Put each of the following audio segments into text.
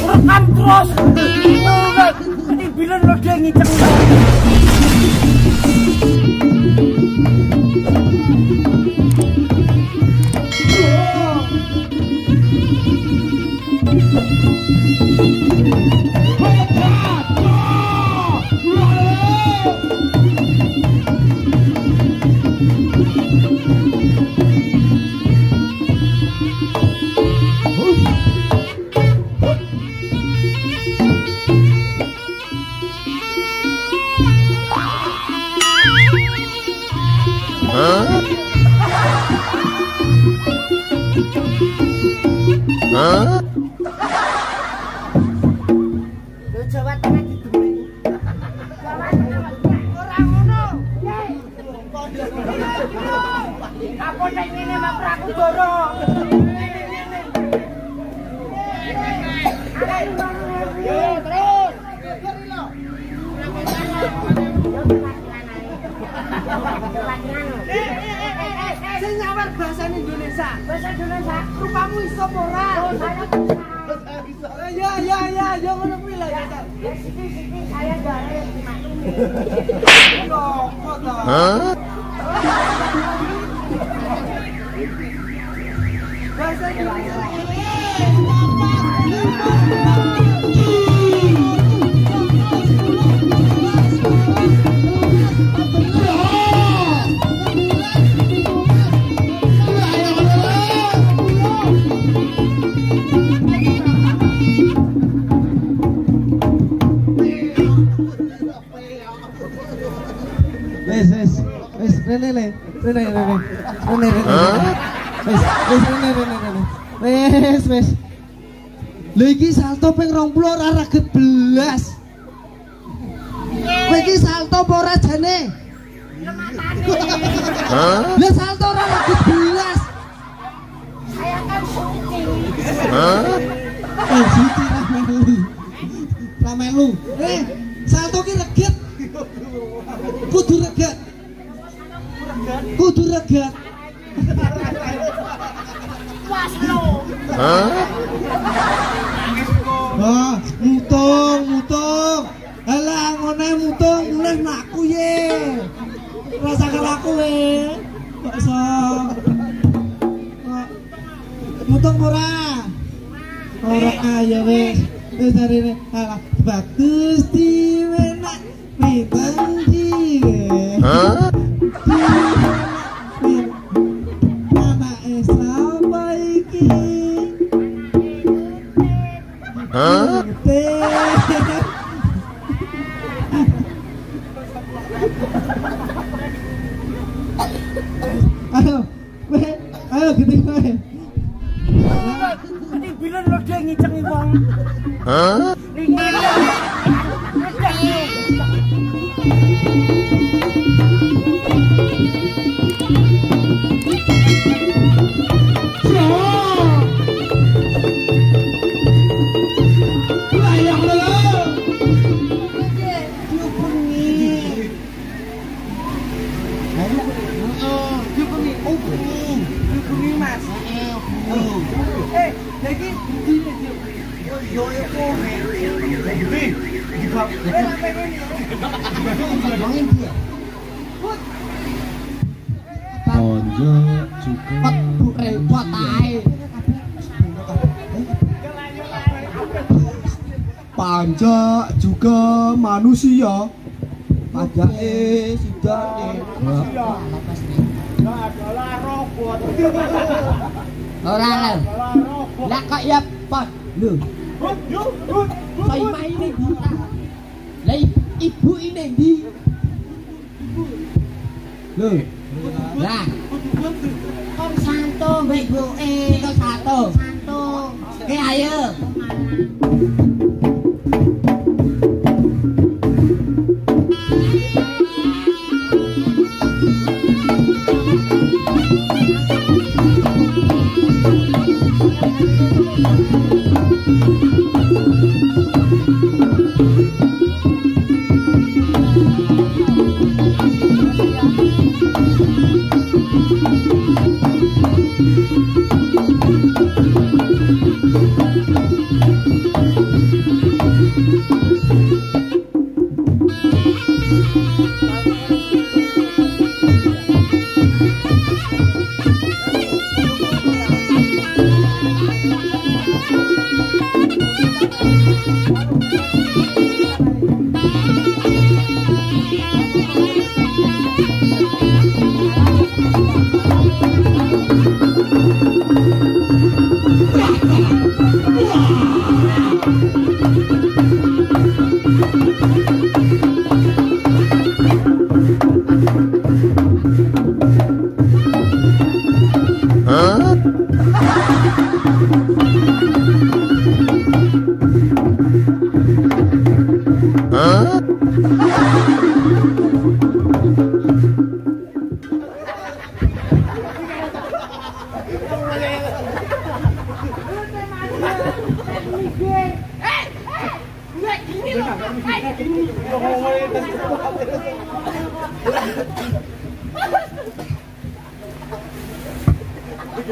Rekam terus. Ini bilang lo dia ngiceng. Jawa Tengah gitu. Orang ngono. Apa nek ngene mak praku dorong. Yo terus. Sing nyawar bahasa Indonesia. Bahasa Indonesia. Rupamu iso ora? Ya, ngono kuwi lah ya. Siki saya jare dimaklumi. Kok to? Bahasa Indonesia. Rene. Wes. Lha iki salto ping 20 ora raget blas. Kowe iki salto apa ora jane? Lah salto ora raget blas. Saya kan syuting. Syuting ramelu. Salto ki reget. Kudu reget. Was lo. Mutung. Alah ngene mutung mulih nakku ye. Rasakan aku we. Kok iso. Mutung ora. Ora ayo wis. Wis arene alah bagus diwenak mitang iki. Ayo gede kowe. Ini bilang lo dia ngiceng wong. Niki Hubungi Mas. Lagi yo kok Konjo juga repot ae. Panja juga manusia. Pajake sidane. adalah robot. Ora lho. Lah kok ya pot. Lho. Saya main ini buta. Lah ibu ini ndi? Lho. Lah. Kon santo mbek ibuke kok santo. Santo. Ayo.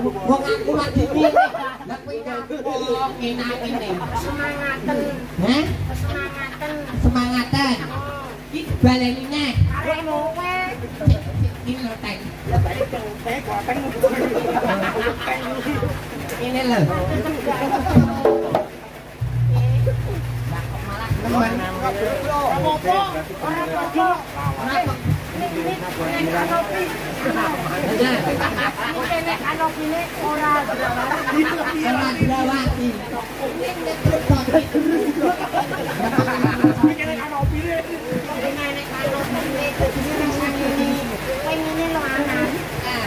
Wong aku lagi ngene. Lah kowe kok enak ini. Semangaten. Hah? Semangaten. Semangatan. Iki baleni neh. Kowe kowe. Ini lho teng. Ya balik teng goteng. Ini lho. Teman. Apa-apa? Ora apa-apa. Ini kanopi. Ini kanopi ini ora Ora Drawati. Ini terus kok. Ini kanopi ini. Ini kanopi ini. Ini rasanya ini lho anak.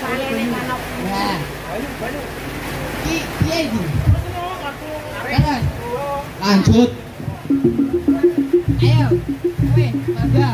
Soalnya ini kanopi. Ya. Piye iki? Terus. Lanjut. Ayo. Kowe, mangga.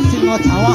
Singo Jawa.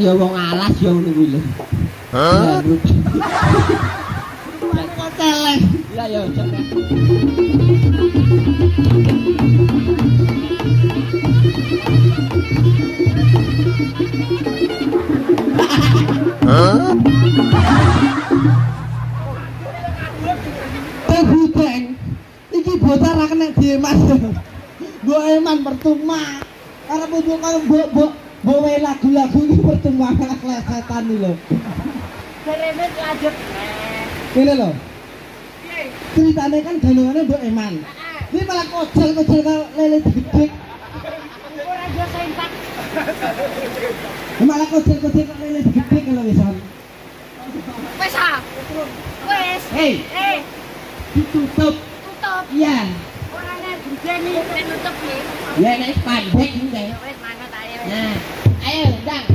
Ya wong alas ya ngono kuwi lho. Hah? Kok celeng. Lah ya celeng. Hah? Buteng. Iki bocah ra kena dieman. Mbok eman pertuma. Arep mbok karo mbok bawa lagu-lagu ini pertemuan klesetan ini loh. Keremet lanjut. Ini loh. Ceritanya kan ganungannya Mbak Eman. Ini malah kocel-kocel kalau lele digedek. Orang dia sentak. Malah kocel-kocel kalau lele digedek kalau misalnya. Wes ah. Wes. Hei. Ditutup. Tutup. Iya. Orangnya begini nutup nih. Ya nek pandek ini. Wes mana tadi. Nah, ayo dang.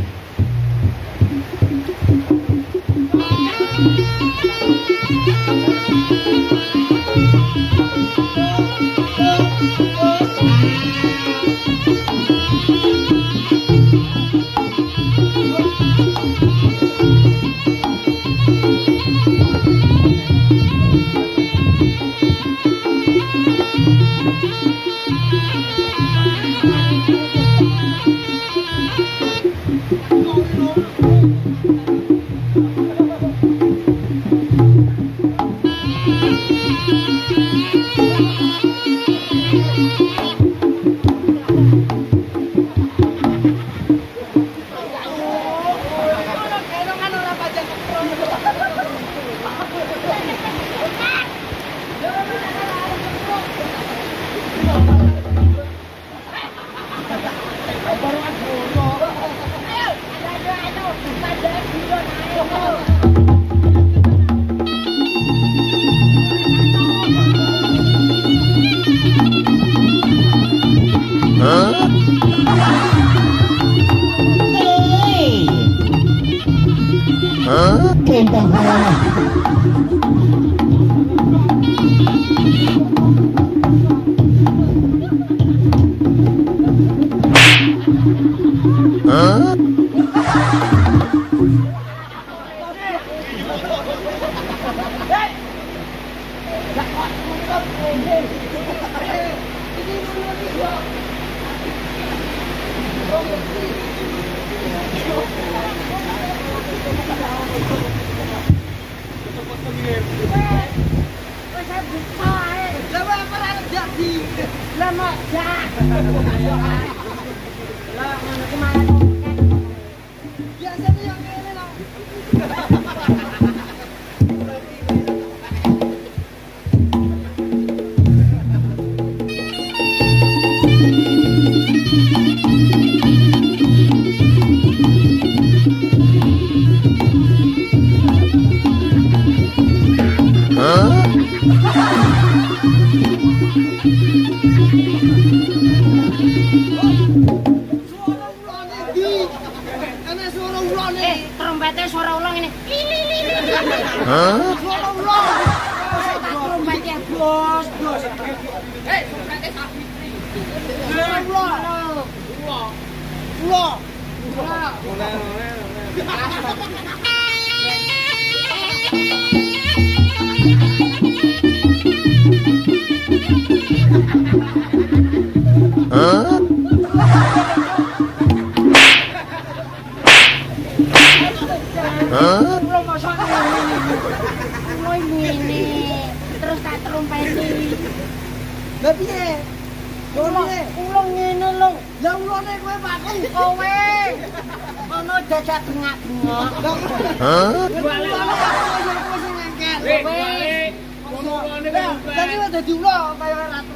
Trompet ya, Bos. Hei, trompetnya Sabitri. Terus tak trompeti. Lah piye? Ulung ngene lho. Lah ulone kowe Pak. Kowe. Ono dadak bengak-bengok. Tadi wis dadi ulo kaya ratu.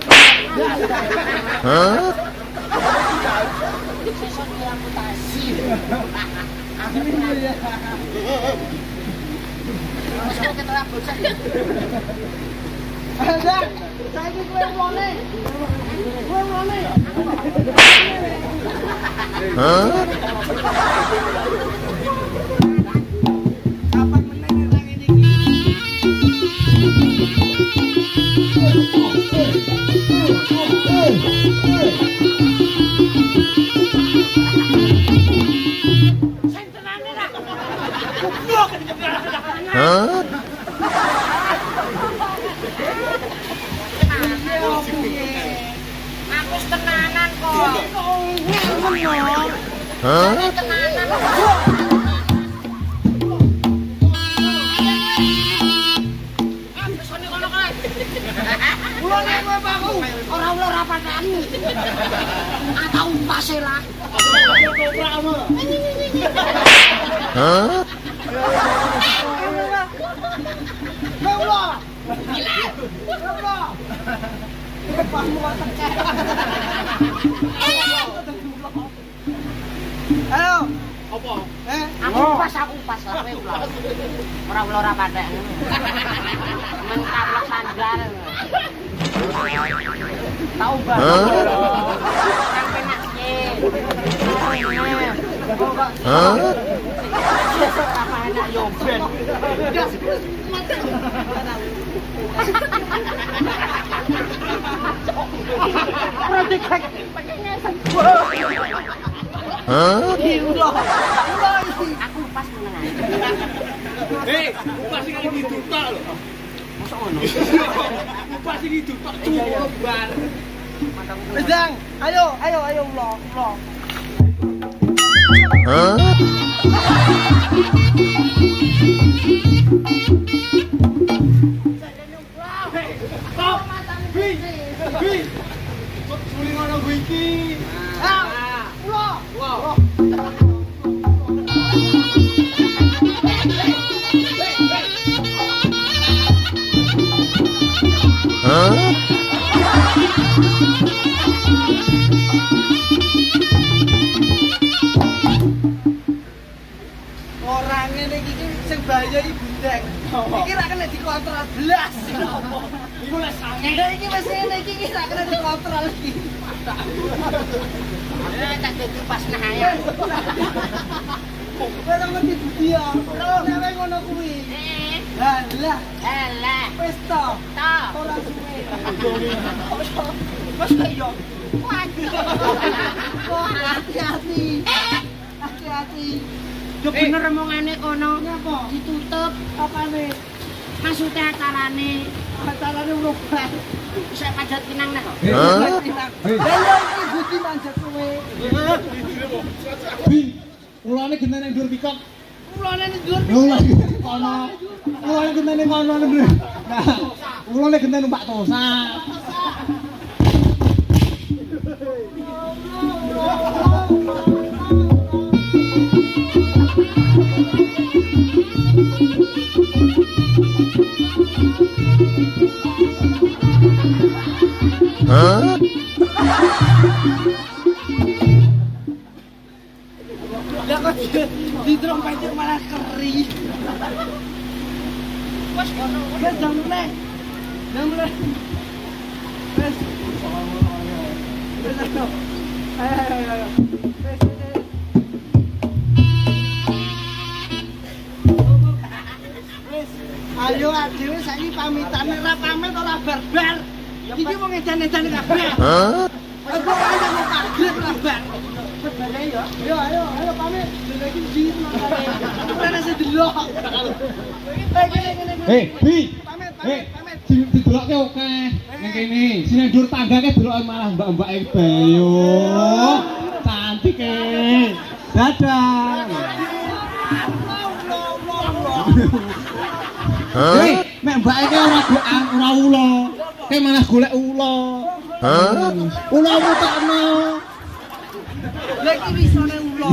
Sesuk diamputasi. Masuk ke tengah bocah. Ada. Saiki kowe ulone. Kowe ulone. Kapan meneh nang ngene Sing tenane ra. Aku tenanan kok. Tenanan. Ambesane kono kae. ulone kowe Pak. Ora ulo rapatan. Atau umpase lah. Kowe ulo. Ayo. Apa? Aku pas lah kowe ulo. Ora ulo rapatan. Mencaplok sandal. Tahu banget. Kan penak apa enak yo ben. Aku pas menengan. Hei, pas iki didutak lho. Mosok ngono. Pas iki didutak cukup bar. Sedang. Ayo ulo. Suling ana gue iki. Ulo. Orang ngene iki sing bahaya iki bundeng. Iki ra kena dikontrol blas. Iku lek sange. Iki wis ngene iki ra kena dikontrol iki. Tak dadi pas nahaya. Kowe ora ngerti budi ya. Nek ngono kuwi. Lah. Elah. Wis to. Ta. Ora suwe. Wes kaya. Waduh. Hati-hati. Hati-hati. Yo bener omongane kono. Nyapa? Ditutup Apane? maksudnya acarane. Acarane urubah. Bisa pajat pinang nah kok. Lah yo iki budi manjat kowe. Bi, ulane gentene ndur pikok. Ulane ndur. Ulane kono. Ulane gentene kono bener. Nah, ulane gentene numpak tosa. Lah kok di trompet malah keri. Wes kono. Wes jam mulai. Wes. Wes ayo. Ayo. Wes. Wes. Ayo adewe saiki pamitan ora pamit ora barbar. Iki wong edan-edan kabeh. Aku aja mau kaget ora bar. Barbare yo. Yo ayo pamit. Dene iki ndi ora ana sedelok. Bi. Pamit. Didelokke oke. Ning kene, sing ndur tanggake delokan malah mbak-mbak e bayo. Cantik e. Dadah. Mek mbake ora gokan, ora ula. Ke malah golek ula. Ulamu tekno. Lek iki wisone ula.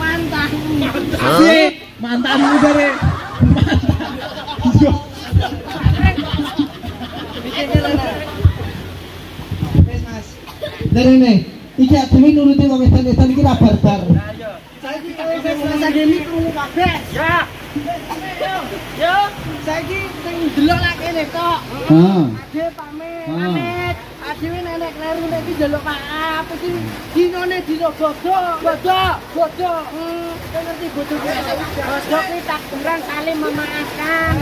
Mantanmu. Mantanmu bare. Wes Mas. Derene, iki adewe nuruti wong edan-edan iki ra barbar. Saiki wis selesai iki krungu kabeh. Ya. Yo, saiki sing delok lak kene kok. Ade pamit. Adewe nenek kleru nek iki njaluk maaf iki dinone dina bodo. Ngerti bodo kuwi. Bodoh kuwi takbiran saling memaafkan.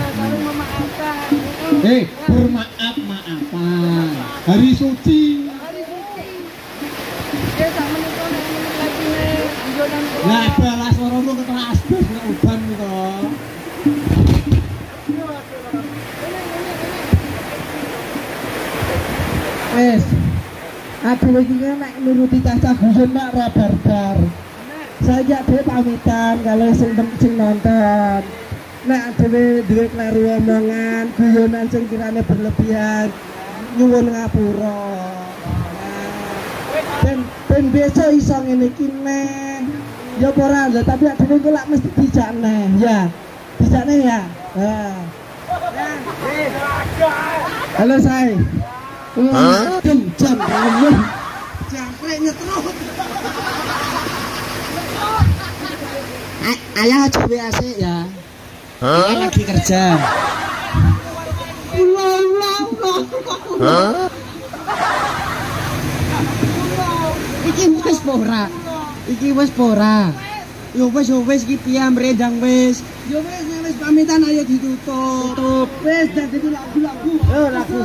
Bermaaf-maafan. Hari suci. Ya sak menika nek lagi njonan Lah balas loromu ketara asbes nek udan to. Wes. Adewe iki nek nuruti cacah guyon nek ora barbar. Saiki adewe pamitan kalau sing nonton. Nek adewe duwe kleru omongan, guyonan sing kirane berlebihan, nyuwun ngapura. Ben besok iso ngene iki neh. Ya apa ora, tapi adewe ku lak mesti dijak neh, ya. Dijak neh ya. Halo say. Jam kamu. Jangkrik nyetruk. Ayah aja WAC ya. Dia lagi kerja. Iki wis pora. Yo wis iki piye mrendang wis. Yo wis pamitan ayo ditutup. Wis dadi lagu-lagu. Yo lagu.